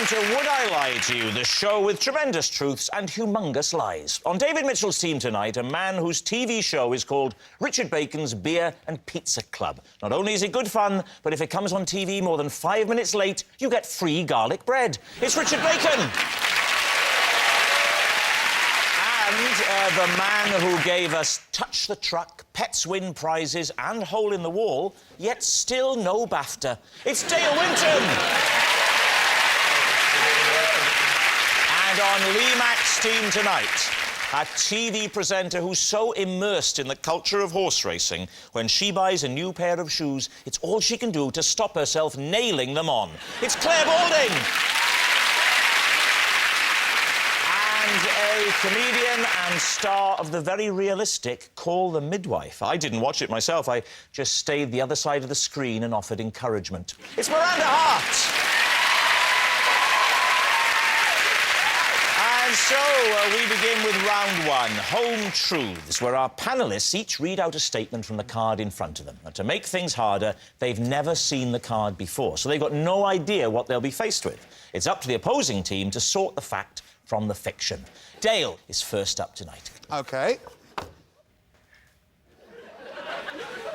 to Would I Lie to You, the show with tremendous truths and humongous lies. On David Mitchell's team tonight, a man whose TV show is called Richard Bacon's Beer and Pizza Club. Not only is it good fun, but if it comes on TV more than 5 minutes late, you get free garlic bread. It's Richard Bacon! And the man who gave us Touch the Truck, Pets Win Prizes and Hole in the Wall, yet still no BAFTA. It's Dale Winton! And on Lee Mack's team tonight, a TV presenter who's so immersed in the culture of horse racing, when she buys a new pair of shoes, it's all she can do to stop herself nailing them on. It's Claire Balding! And a comedian and star of the very realistic Call the Midwife. I didn't watch it myself. I just stayed the other side of the screen and offered encouragement. It's Miranda Hart! And so, we begin with round one, Home Truths, where our panellists each read out a statement from the card in front of them. And to make things harder, they've never seen the card before, so they've got no idea what they'll be faced with. It's up to the opposing team to sort the fact from the fiction. Dale is first up tonight. OK.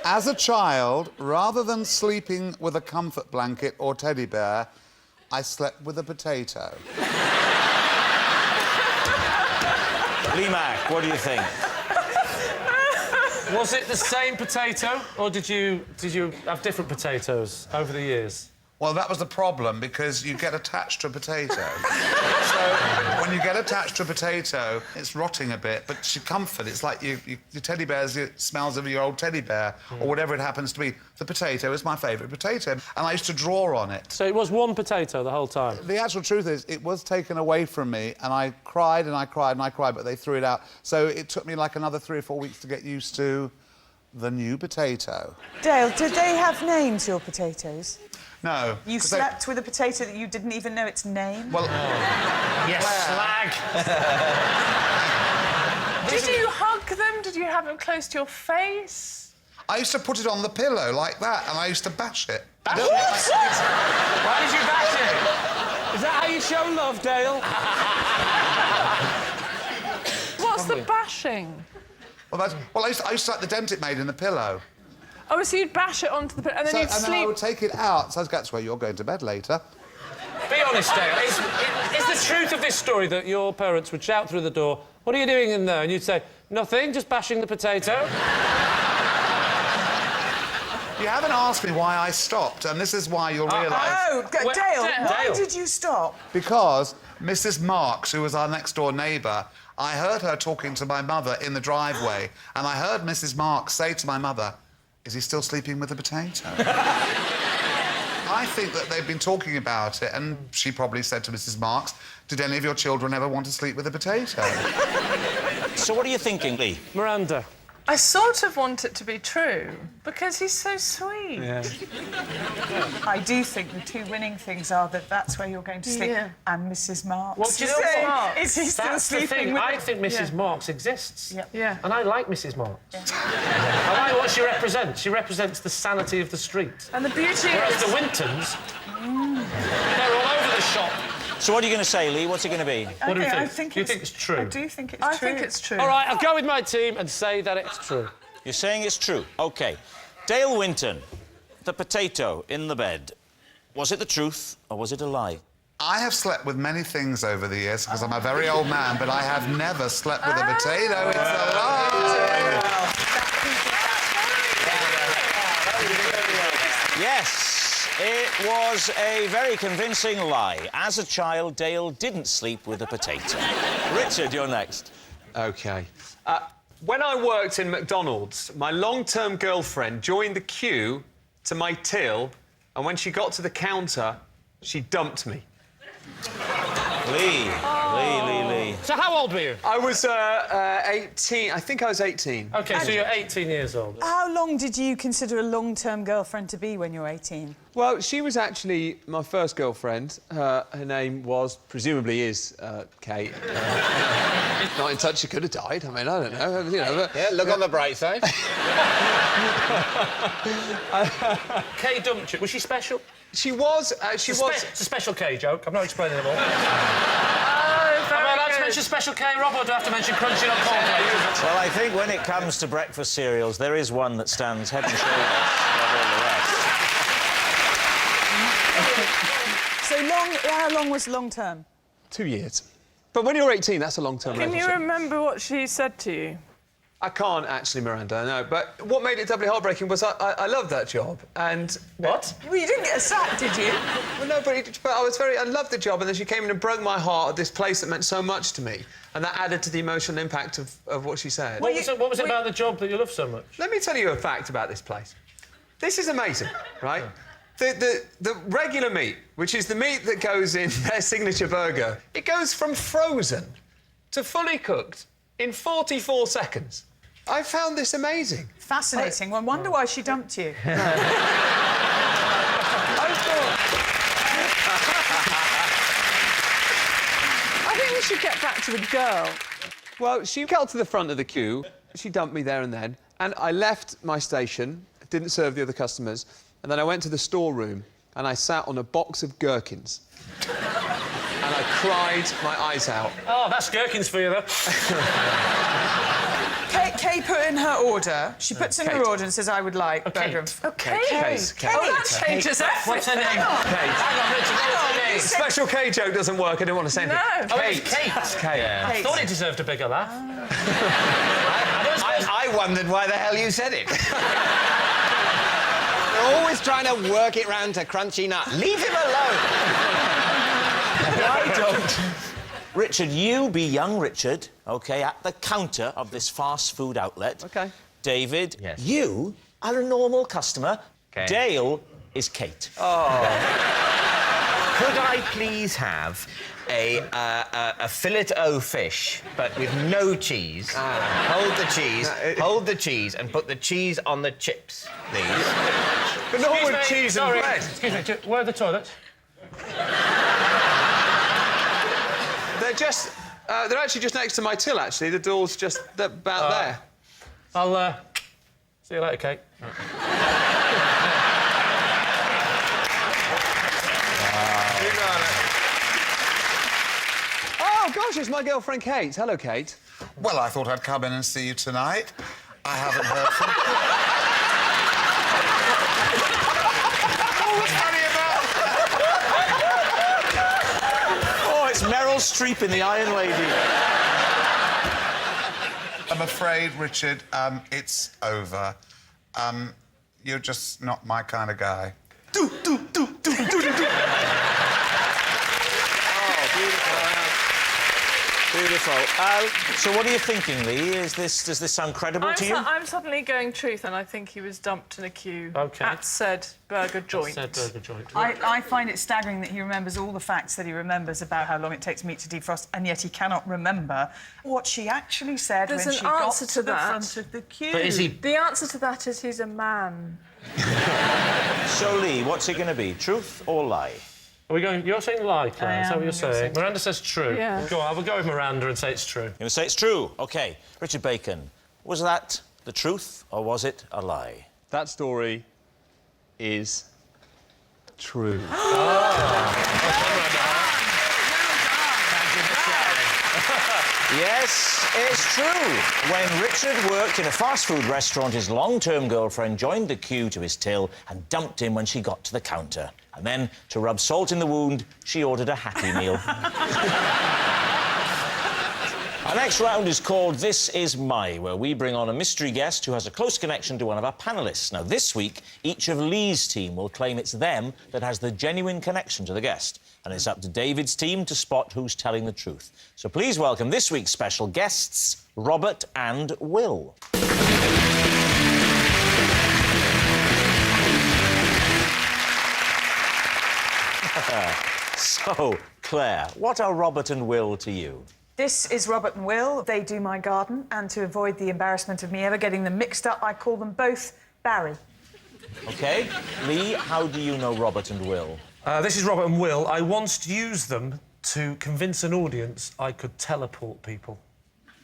As a child, rather than sleeping with a comfort blanket or teddy bear, I slept with a potato. Lee Mack, what do you think? Was it the same potato, or did you have different potatoes over the years? Well, that was the problem, because you get attached to a potato. So, when you get attached to a potato, it's rotting a bit, but it's your comfort. It's like your teddy bear's, it smells of your old teddy bear, or whatever it happens to be. The potato is my favourite potato, and I used to draw on it. So it was one potato the whole time? The actual truth is, it was taken away from me, and I cried and I cried and I cried, but they threw it out. So it took me, like, another 3 or 4 weeks to get used to the new potato. Dale, did they have names, your potatoes? No. You slept with a potato that you didn't even know its name? Well... Yes, slag! Did you hug them? Did you have them close to your face? I used to put it on the pillow like that, and I used to bash it. Bash it? Why did you bash it? Is that how you show love, Dale? What's the bashing? Well, I used to like the dent it made in the pillow. Oh, so you'd bash it onto the... and then you'd sleep... And then I would take it out, so that's where you're going to bed later. Be honest, Dale. Is the truth of this story that your parents would shout through the door, "What are you doing in there?" And you'd say, "Nothing, just bashing the potato"? You haven't asked me why I stopped, and this is why you'll realise... Oh, Dale, why did you stop? Because Mrs Marks, who was our next-door neighbour, I heard her talking to my mother in the driveway, and I heard Mrs Marks say to my mother, "Is he still sleeping with a potato?" I think that they've been talking about it, and she probably said to Mrs Marks, "Did any of your children ever want to sleep with a potato?" So what are you thinking, Lee? Miranda. I sort of want it to be true, because he's so sweet. Yeah. I do think the two winning things are that that's where you're going to sleep, and Mrs Marks. What do you know what? Is he still That's the sleeping thing. with... I think Mrs Marks exists. Yeah. Yeah. And I like Mrs Marks. Yeah. I like what she represents. She represents the sanity of the street. And the beauty Whereas is... the Wintons, they're all over the shop. So what are you going to say, Lee? What's it going to be? What do you think? Do you think it's true? I do think it's I true. think it's true. All right, I'll go with my team and say that it's true. You're saying it's true. OK. Dale Winton, the potato in the bed. Was it the truth or was it a lie? I have slept with many things over the years, because I'm a very old man, but I have never slept with a potato. It's a lie! Yes, it was a very convincing lie. As a child, Dale didn't sleep with a potato. Richard, you're next. OK. When I worked in McDonald's, my long-term girlfriend joined the queue to my till, and when she got to the counter, she dumped me. Lee. So how old were you? I was 18. I think I was 18. OK, so you're 18 years old. How long did you consider a long-term girlfriend to be when you were 18? Well, she was actually my first girlfriend. Her name was, presumably is, Kate. Not in touch, she could have died. I mean, I don't know, you know. But... Yeah, look on the bright side. Kay dumped you. Was she special? She was, she was... It's a special K joke. I'm not explaining them all. Oh, very Am I allowed to good. mention special K, Rob, or do I have to mention crunching on cornflakes? Well, I think when it comes to breakfast cereals, there is one that stands head and shoulders above all the rest. So how long was long-term? 2 years. But when you're 18, that's a long-term Can you relationship. remember what she said to you? I can't actually, Miranda, no. But what made it doubly heartbreaking was I loved that job, and... What? Well, you didn't get a sack, did you? Well, no, but I loved the job, and then she came in and broke my heart at this place that meant so much to me, and that added to the emotional impact of what she said. What was it about the job that you loved so much? Let me tell you a fact about this place. This is amazing, right? The regular meat, which is the meat that goes in their signature burger, it goes from frozen to fully cooked in 44 seconds. I found this amazing. Fascinating. Well, I wonder why she dumped you. I thought... I think we should get back to the girl. Well, she got to the front of the queue, she dumped me there and then, and I left my station, didn't serve the other customers, and then I went to the storeroom and I sat on a box of gherkins. And I cried my eyes out. Oh, that's gherkins for you, though. Kay put in her order. She puts in her order and says, I would like burger and... Okay. Kate. Oh, that changes everything. What's her name? Kate. Hang on, Richard, what's her name? Special K joke doesn't work, I didn't want to say anything. No. Oh, it's Kate. Kate. I thought it deserved a bigger laugh. I wondered why the hell you said it. You're always trying to work it round to crunchy nut. Leave him alone. Why don't... Richard, you be young Richard, OK, at the counter of this fast food outlet. OK. David, Yes. you are a normal customer. OK. Dale is Kate. Could I please have a fillet o fish, but with no cheese? Hold the cheese, and put the cheese on the chips, please. But not Excuse with me, cheese sorry. and bread. Excuse me, where are the toilets? They're just... they're actually just next to my till, actually. The door's just about there. I'll, see you later, Kate. Oh, gosh, it's my girlfriend, Kate. Hello, Kate. Well, I thought I'd come in and see you tonight. I haven't heard from you. What's funny about Oh, it's Meryl Streep in The Iron Lady. I'm afraid, Richard, it's over. You're just not my kind of guy. Beautiful. So what are you thinking, Lee? Does this sound credible to you? I'm suddenly going truth, and I think he was dumped in a queue at said burger joint. Said burger joint. I find it staggering that he remembers all the facts that he remembers about how long it takes meat to defrost, and yet he cannot remember what she actually said There's when an she got answer to to the that. front of the queue. But is he... The answer to that is he's a man. So, Lee, what's it going to be? Truth or lie? Are we going... You're saying lie, Claire. Is that what you're saying? saying- Miranda says true. Yeah. Go on, I will go with Miranda and say it's true. You're going to say it's true? OK. Richard Bacon, was that the truth or was it a lie? That story is true. Yes, it's true. When Richard worked in a fast food restaurant, his long-term girlfriend joined the queue to his till and dumped him when she got to the counter. And then, to rub salt in the wound, she ordered a Happy Meal. Our next round is called This Is My, where we bring on a mystery guest who has a close connection to one of our panellists. Now, this week, each of Lee's team will claim it's them that has the genuine connection to the guest. And it's up to David's team to spot who's telling the truth. So please welcome this week's special guests, Robert and Will. So, Claire, what are Robert and Will to you? This is Robert and Will. They do my garden, and to avoid the embarrassment of me ever getting them mixed up, I call them both Barry. OK. Lee, how do you know Robert and Will? This is Robert and Will. I once used them to convince an audience I could teleport people.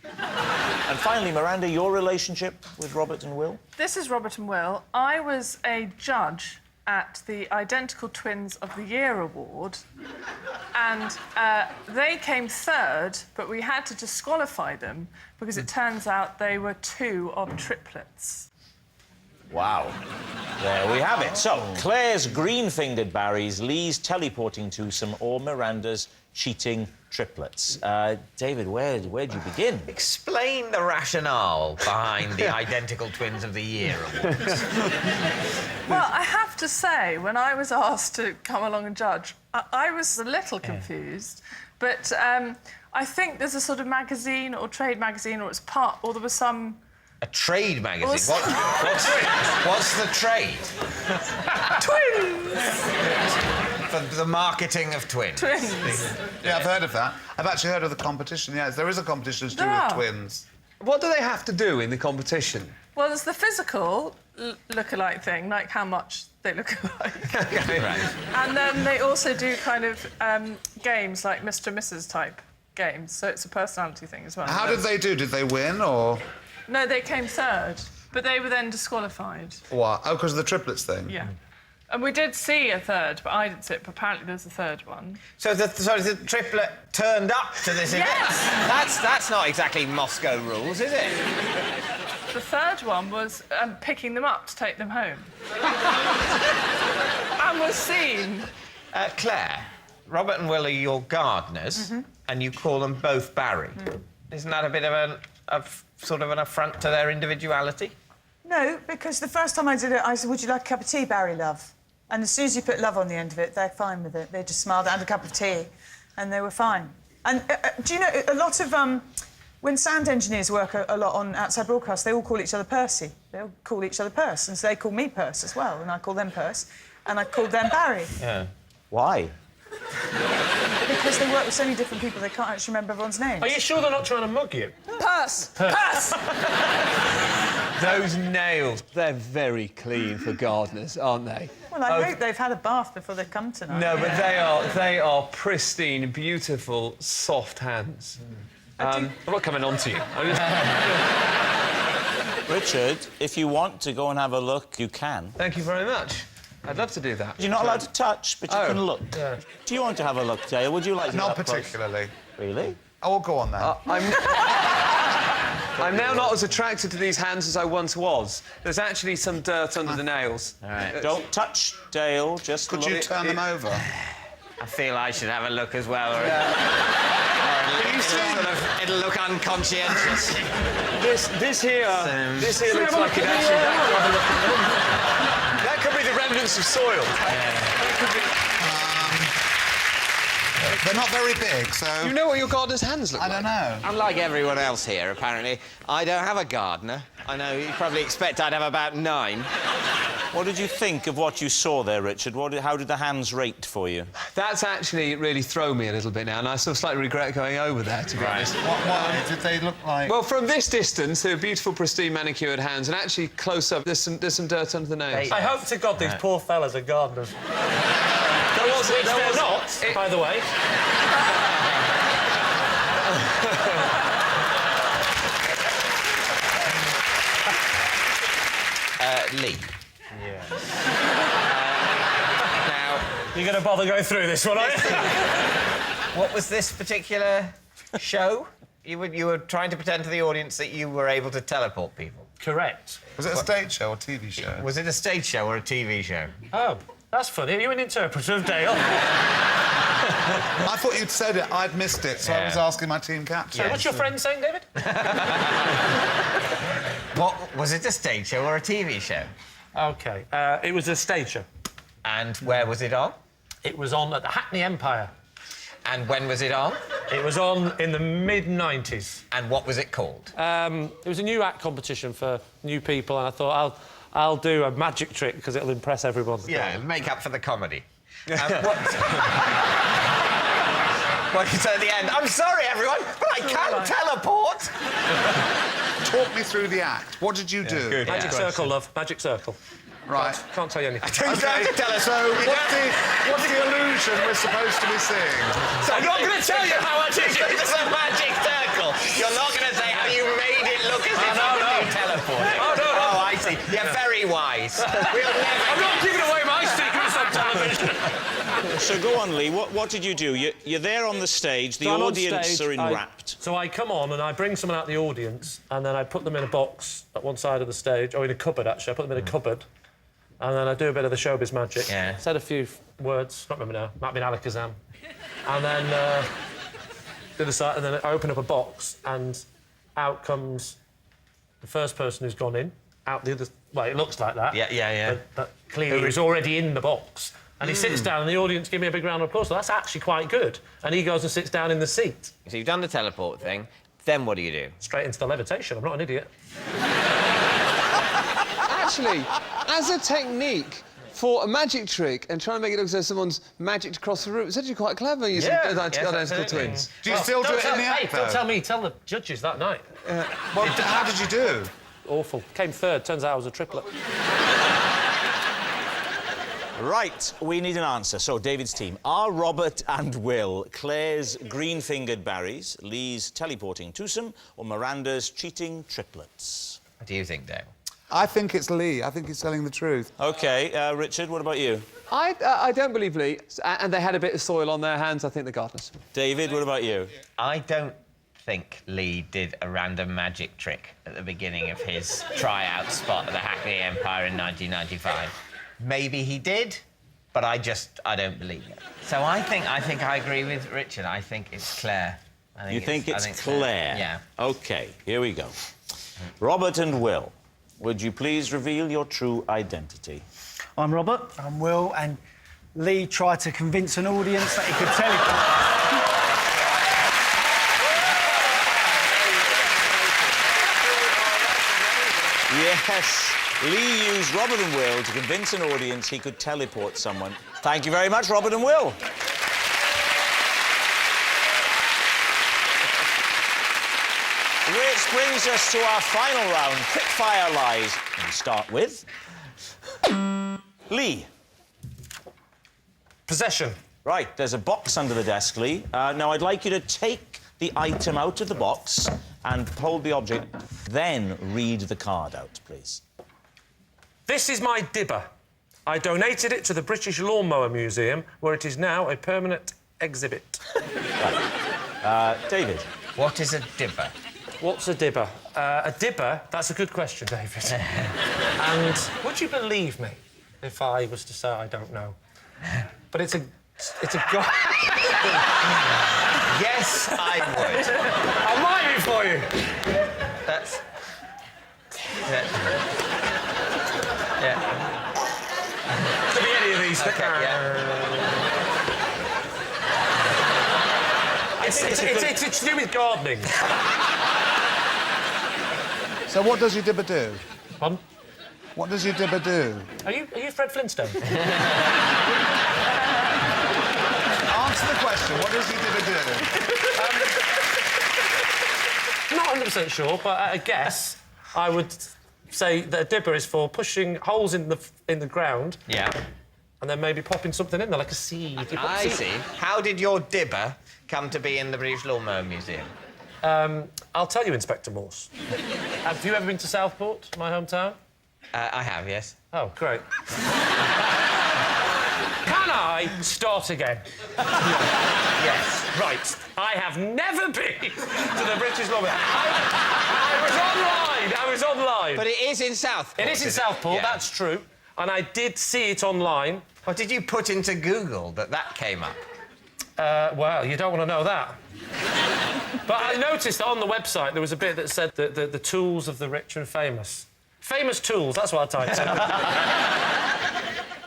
And finally, Miranda, your relationship with Robert and Will? This is Robert and Will. I was a judge at the Identical Twins of the Year award, and they came third, but we had to disqualify them because it turns out they were two of triplets. Wow. There we have it. So, Claire's green-fingered Barrys, Lee's teleporting twosome, or Miranda's cheating triplets. David, where'd you begin? Explain the rationale behind the Identical Twins of the Year awards. Well, I have to say, when I was asked to come along and judge, I was a little confused, but I think there's a sort of magazine or trade magazine, or it's part, or there was some... A trade magazine? Well, What's the trade? Twins! For the marketing of twins. Twins. Yeah, I've heard of that. I've actually heard of the competition, yes. There is a competition to do There with are. twins. What do they have to do in the competition? Well, there's the physical look-alike thing, like how much they look alike. Right. And then they also do kind of games like Mr. and Mrs. type games, so it's a personality thing as well. How did they do? Did they win, or...? No, they came third, but they were then disqualified. What? Oh, because of the triplets thing? Yeah. And we did see a third, but I didn't see it, but apparently there's a third one. So the triplet turned up to this event? Yes! That's not exactly Moscow rules, is it? The third one was picking them up to take them home. And was seen. Claire, Robert and Will are your gardeners, and you call them both Barry. Isn't that a bit of sort of an affront to their individuality? No, because the first time I did it, I said, would you like a cup of tea, Barry, love? And as soon as you put love on the end of it, they're fine with it. They just smiled and had a cup of tea, and they were fine. And do you know, a lot of... when sound engineers work a lot on outside broadcasts, they all call each other Percy. They all call each other Purse, and so they call me Purse as well, and I call them Purse, and I called them Barry. Yeah. Why? Because they work with so many different people, they can't actually remember everyone's names. Are you sure they're not trying to mug you? Purse! Purse! Those nails, they're very clean for gardeners, aren't they? Well, I hope they've had a bath before they come tonight. No, but they are pristine, beautiful, soft hands. I'm not coming on to you. Richard, if you want to go and have a look, you can. Thank you very much. I'd love to do that. You're not allowed to touch, but you can look. Yeah. Do you want to have a look, Dale? Would you like to Not get up close? particularly. Really? Oh, well, go on then. I'm now not as attracted to these hands as I once was. There's actually some dirt under the nails. All right. Don't touch, Dale. Just Could look. you turn them over? I feel I should have a look as well, or it'll look unconscientious. This here looks like it actually... That could be the remnants of soil. They're not very big, so... You know what your gardener's hands look like? I don't know. Unlike everyone else here, apparently, I don't have a gardener. I know you probably expect I'd have about 9. What did you think of what you saw there, Richard? How did the hands rate for you? That's actually really thrown me a little bit now, and I sort of slightly regret going over there, to be honest. What did they look like? Well, from this distance, they're beautiful, pristine, manicured hands, and actually close up, there's some dirt under the nails. I hope to God these poor fellas are gardeners. They're not, by the way. Lee. Yeah. Now, You're going to bother going through this one, are you? what was this particular show? You were trying to pretend to the audience that you were able to teleport people. Correct. Was it a stage show or TV show? Was it a stage show or a TV show? Oh, that's funny. Are you an interpreter of Dale? I thought you'd said it. I'd missed it, so I was asking my team captain. So what's your friend saying, David? What was it, a stage show or a TV show? OK. It was a stage show. And where was it on? It was on at the Hackney Empire. And when was it on? It was on in the mid-90s. And what was it called? It was a new act competition for new people, and I thought, I'll do a magic trick because it'll impress everyone. Yeah, make up for the comedy. Like it's at the end. I'm sorry, everyone, but I can't teleport. Talk me through the act. What did you do? Good. Magic circle, love. Magic circle. Right. Can't tell you anything. You don't have to tell us. So, what's the illusion we're supposed to be seeing? So I'm not going to tell you how much it's a magic circle. You're not going to say how you made it look as if you teleported. Oh, no. Oh, I see. You're very wise. We'll never... I'm not giving away my secrets on television. So go on, Lee. What did you do? You're there on the stage. The So I'm on audience stage, are enwrapped. So I come on and I bring someone out the audience and then I put them in a box at one side of the stage, or in a cupboard, actually. I put them in a cupboard. And then I do a bit of the showbiz magic. Yeah. Said a few words, not remember now. Might have been Alakazam. And then do the side, and then I open up a box, and out comes the first person who's gone in. Out the other. Well, it looks like that. Yeah. But clearly he's already in the box. And he sits down, and the audience give me a big round of applause. So that's actually quite good. And he goes and sits down in the seat. So you've done the teleport thing. Then what do you do? Straight into the levitation. I'm not an idiot. Actually, as a technique for a magic trick and trying to make it look as though someone's magicked across the room, it's actually quite clever using identical absolutely. twins. Do you still do it in the Hey, act, don't though? tell me. Tell the judges that night. Well, how did you do? Awful. Came third. Turns out I was a triplet. Right, we need an answer. So, David's team. Are Robert and Will Claire's green-fingered Barrys, Lee's teleporting twosome, or Miranda's cheating triplets? What do you think, Dale? I think it's Lee. I think he's telling the truth. OK, Richard, what about you? I don't believe Lee, and they had a bit of soil on their hands. I think the gardeners. David, what about you? I don't think Lee did a random magic trick at the beginning of his tryout spot at the Hackney Empire in 1995. Maybe he did, but I don't believe it. So I think I agree with Richard. I think it's Claire. You think it's Claire? Yeah. OK, here we go. Robert and Will, would you please reveal your true identity? I'm Robert. I'm Will, and Lee tried to convince an audience that he could teleport. Yes, Lee used Robert and Will to convince an audience he could teleport someone. Thank you very much, Robert and Will. Which brings us to our final round, quick-fire lies. We start with... Lee. Possession. Right, there's a box under the desk, Lee. Now, I'd like you to take the item out of the box and hold the object, then read the card out, please. This is my dibber. I donated it to the British Lawnmower Museum, where it is now a permanent exhibit. David. What is a dibber? What's a dibber? A dibber? That's a good question, David. And would you believe me if I was to say I don't know? But it's a Yes, I would. I'll mime it for you. That's... Yeah. Could be any of these. Okay, yeah. It's to do with gardening. So what does your dibber do? Pardon? What does your dibber do? Are you Fred Flintstone? Answer the question. What does your dibber do? Not 100% sure, but at a guess, I would say that a dibber is for pushing holes in the ground. Yeah. And then maybe popping something in there, like a seed. I see. How did your dibber come to be in the British Lawnmower Museum? I'll tell you, Inspector Morse. Have you ever been to Southport, my hometown? I have, yes. Oh, great. Can I start again? Yes. Right. I have never been to the British Lawnmower. I was online. But it is in Southport. It is in Southport, Yeah. that's true. And I did see it online. What did you put into Google that came up? Well, you don't want to know that. But I noticed that on the website there was a bit that said the tools of the rich and famous. Famous tools, that's what I typed in.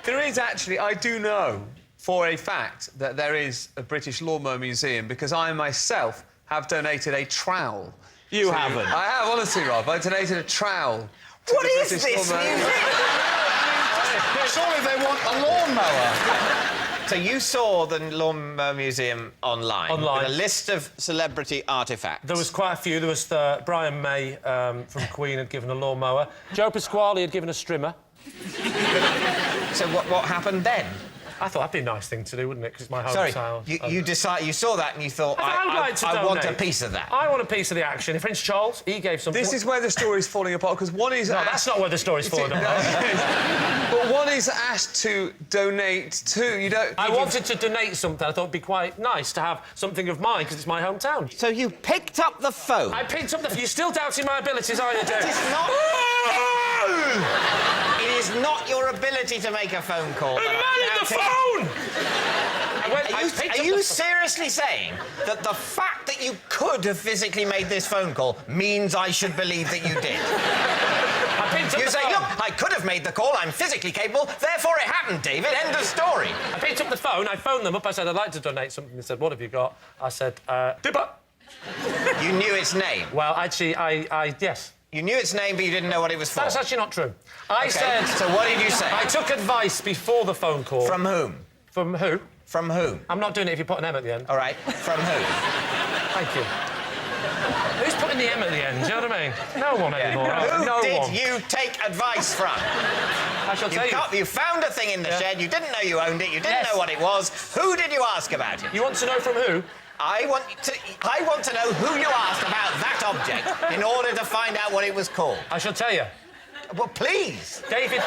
There is actually, I do know for a fact that there is a British Lawnmower Museum because I myself have donated a trowel. You haven't. I have, honestly, Rob. I donated a trowel. What is this? Surely they want a lawnmower. So you saw the Lawnmower Museum online. Online. With a list of celebrity artefacts. There was quite a few. There was Brian May from Queen had given a lawnmower. Joe Pasquale had given a strimmer. So what happened then? I thought that'd be a nice thing to do, wouldn't it? Because it's my Sorry, hometown. you saw that and you thought, I want a piece of that. I want a piece of the action. Prince Charles, he gave some... This is where the story's falling apart, because one is... No, that's not where the story's falling apart. But one is asked to donate to... You don't... I wanted to donate something. I thought it'd be quite nice to have something of mine, because it's my hometown. So you picked up the phone? I picked up the... You're still doubting my abilities, are you, Dave? It's not... It is not your ability to make a phone call. The man in the phone! Are you seriously saying that the fact that you could have physically made this phone call means I should believe that you did? You say, look, I could have made the call, I'm physically capable, therefore it happened, David, end of story. I picked up the phone, I phoned them up, I said, I'd like to donate something. They said, what have you got? I said, Dibber. You knew its name? Well, actually, yes. You knew its name, but you didn't know what it was for? That's actually not true. I said... So what did you say? I took advice before the phone call. From whom? From who? From whom? I'm not doing it if you put an M at the end. All right. From who? Thank you. Who's putting the M at the end? Do you know what I mean? No one anymore. Who did you take advice from? I shall tell you. You found a thing in the shed, you didn't know you owned it, you didn't know what it was. Who did you ask about it? You want to know from who? I want to know who you asked about that object in order to find out what it was called. I shall tell you. Well, please. David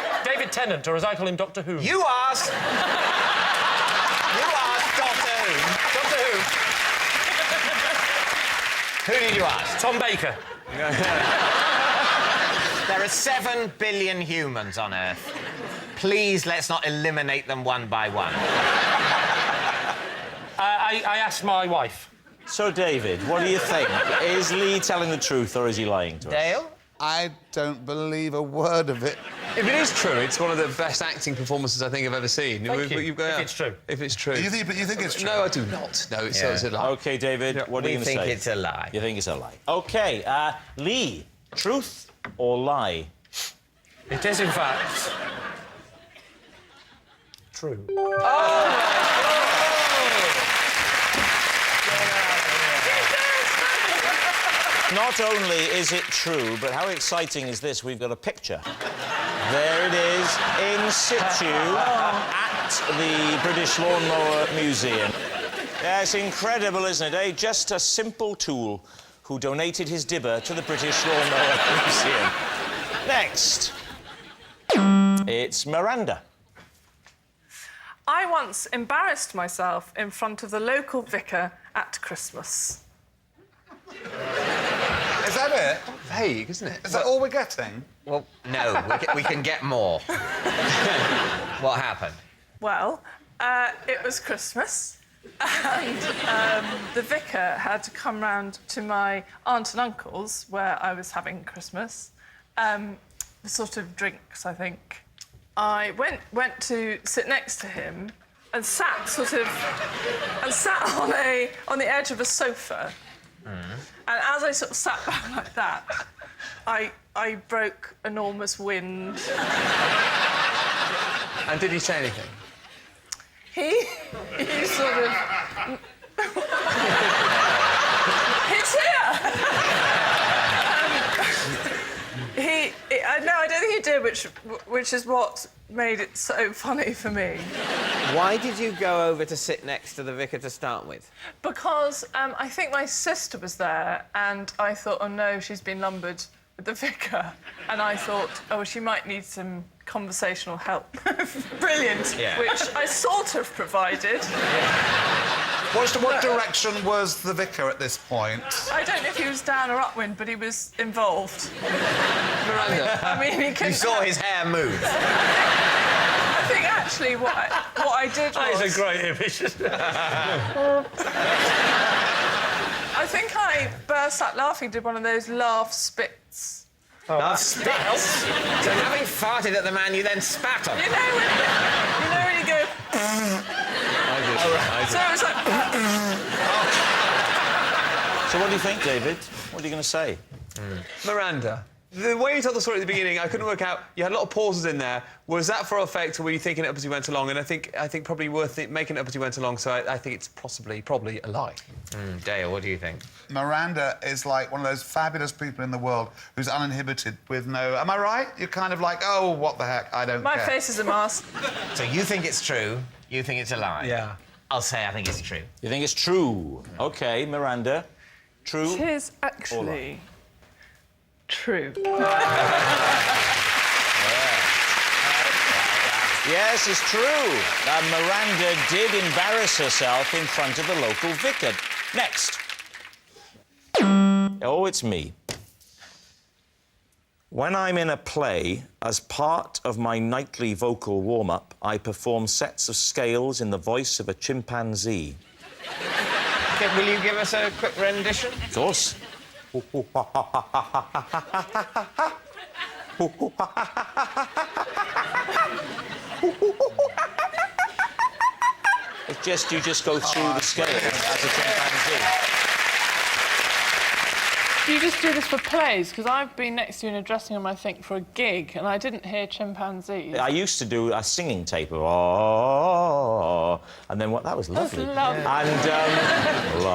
Tennant, or as I call him, Doctor Who. You asked... Doctor Who. Doctor Who. Who did you ask? Tom Baker. There are 7 billion humans on Earth. Please, let's not eliminate them one by one. I asked my wife. So, David, what do you think? Is Lee telling the truth or is he lying to us? Dale? I don't believe a word of it. If it is true, it's one of the best acting performances I think I've ever seen. Thank you. If it's true. If it's true. You think it's true? No, I do not. No, it's a lie. OK, David, what are you going to say? We think it's a lie. You think it's a lie. OK, Lee, truth or lie? It is, in fact... true. Not only is it true, but how exciting is this? We've got a picture. There it is, in situ, at the British Lawnmower Museum. Yeah, it's incredible, isn't it, eh? Just a simple tool who donated his dibber to the British Lawnmower Museum. Next. It's Miranda. I once embarrassed myself in front of the local vicar at Christmas. Is that it? Vague, isn't it? Is that all we're getting? Well, no, we can get more. What happened? Well, it was Christmas, and the vicar had to come round to my aunt and uncle's, where I was having Christmas. The sort of drinks, I think. I went to sit next to him and sat on the edge of a sofa. And as I sort of sat back like that, I broke enormous wind. And did he say anything? He sort of... It's here! No, I don't think he did, which is what made it so funny for me. Why did you go over to sit next to the vicar to start with? Because I think my sister was there, and I thought, oh no, she's been lumbered with the vicar. And I thought, oh, she might need some conversational help. Brilliant. Yeah. Which I sort of provided. What direction was the vicar at this point? I don't know if he was down or upwind, but he was involved. Miranda. I mean, he could... You saw his hair move. I think actually what I did was... That is a great image. I think I burst out laughing, did one of those laugh spits. Laugh spits? So having farted at the man, you then spat on him. You know when you go... So it was like... So what do you think, David? What are you going to say? Miranda, The way you told the story at the beginning, I couldn't work out. You had a lot of pauses in there. Was that for effect, or were you thinking it up as you went along? And I think probably worth it, making it up as you went along. So I think it's probably a lie. Dale, what do you think? Miranda is like one of those fabulous people in the world who's uninhibited with no... Am I right? You're kind of like, oh, what the heck, I don't My care. face is a mask. So you think it's true, you think it's a lie? Yeah. I'll say I think it's true. You think it's true? OK, Miranda. True? It is actually true. Yes, it's true. Miranda did embarrass herself in front of the local vicar. Next. Oh, it's me. When I'm in a play, as part of my nightly vocal warm-up, I perform sets of scales in the voice of a chimpanzee. Okay, will you give us a quick rendition? Of course. It's just, you just go through the scales as a chimpanzee. Do you just do this for plays? Because I've been next to you in a dressing room, I think, for a gig, and I didn't hear chimpanzees. I used to do a singing tape of oh, and then what? That was lovely. That's lovely. And la,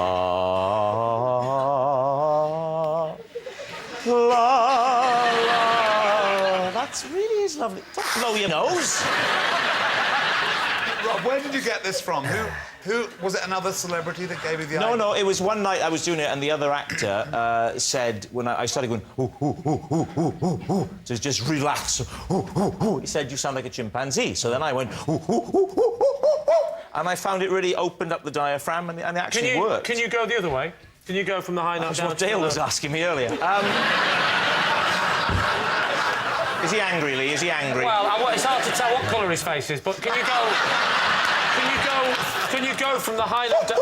la. That's really is lovely. Don't blow your nose. Rob, where did you get this from? Who was it? Another celebrity that gave you the idea? No, it was one night I was doing it, and the other actor said, when I started going, ooh, ooh, ooh, ooh, ooh, ooh, ooh, to just relax, ooh, ooh, ooh, he said, you sound like a chimpanzee. So then I went, ooh, ooh, ooh, ooh, ooh, ooh, and I found it really opened up the diaphragm, and it actually worked. Can you go the other way? Can you go from the high note That's down what to the Dale low? was asking me earlier. Is he angry, Lee? Is he angry? Well, it's hard to tell what colour his face is, but can you go... Can you go from the high note down...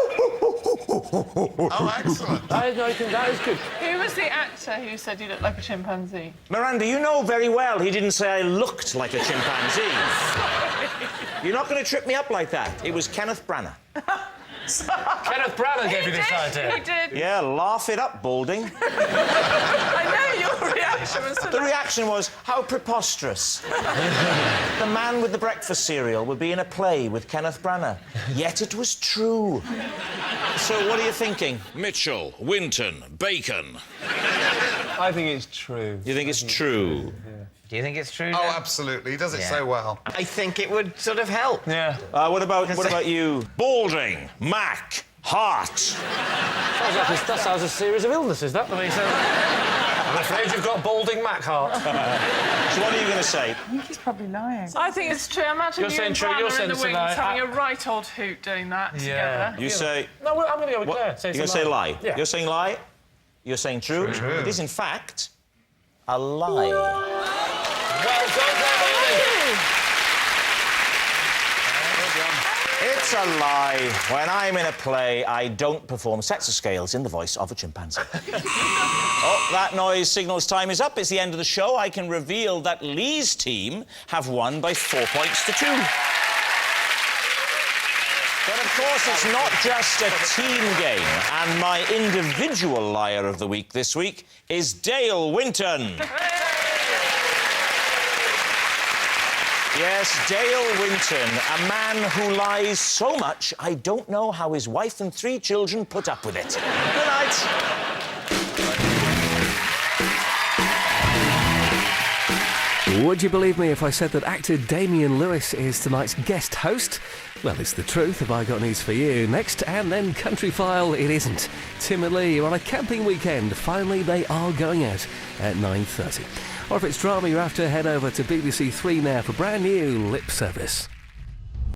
Oh, excellent. That is good. Who was the actor who said you looked like a chimpanzee? Miranda, you know very well he didn't say I looked like a chimpanzee. You're not going to trip me up like that. It was Kenneth Branagh. Kenneth Branagh gave you this idea. He did. Yeah, laugh it up, Balding. I know your reaction was to The reaction was, how preposterous. The man with the breakfast cereal would be in a play with Kenneth Branagh. Yet it was true. So what are you thinking? Mitchell, Winton, Bacon. I think it's true. You think it's true? Do you think it's true? Oh, Dan? absolutely. He does it Yeah. so well. I think it would sort of help. Yeah. What about you? Balding, Mac, Hart. That sounds a series of illnesses, that. I mean, so... I'm afraid you've got balding Mac heart. So what are you going to say? I think he's probably lying. I think it's true. Imagine You're you saying and true, Branagh you're in saying the it's a wings lie. having a right old hoot doing that together. You say... No, well, I'm going to go with What? Claire. Say You're it's going to a say lie? Yeah. You're saying lie? You're saying true? True. It is, in fact, a lie. Well done, Claire. It's a lie. When I'm in a play, I don't perform sets of scales in the voice of a chimpanzee. Oh, that noise signals time is up. It's the end of the show. I can reveal that Lee's team have won by 4 points to 2. But, of course, it's not just a team game. And my individual liar of the week this week is Dale Winton. Yes, Dale Winton, a man who lies so much, I don't know how his wife and 3 children put up with it. Good night. Would you believe me if I said that actor Damian Lewis is tonight's guest host? Well, it's the truth. Have I got news for you? Next, and then Country File, it isn't. Tim and Lee are on a camping weekend. Finally, they are going out at 9:30. Or if it's drama you're after, head over to BBC 3 now for brand new Lip Service.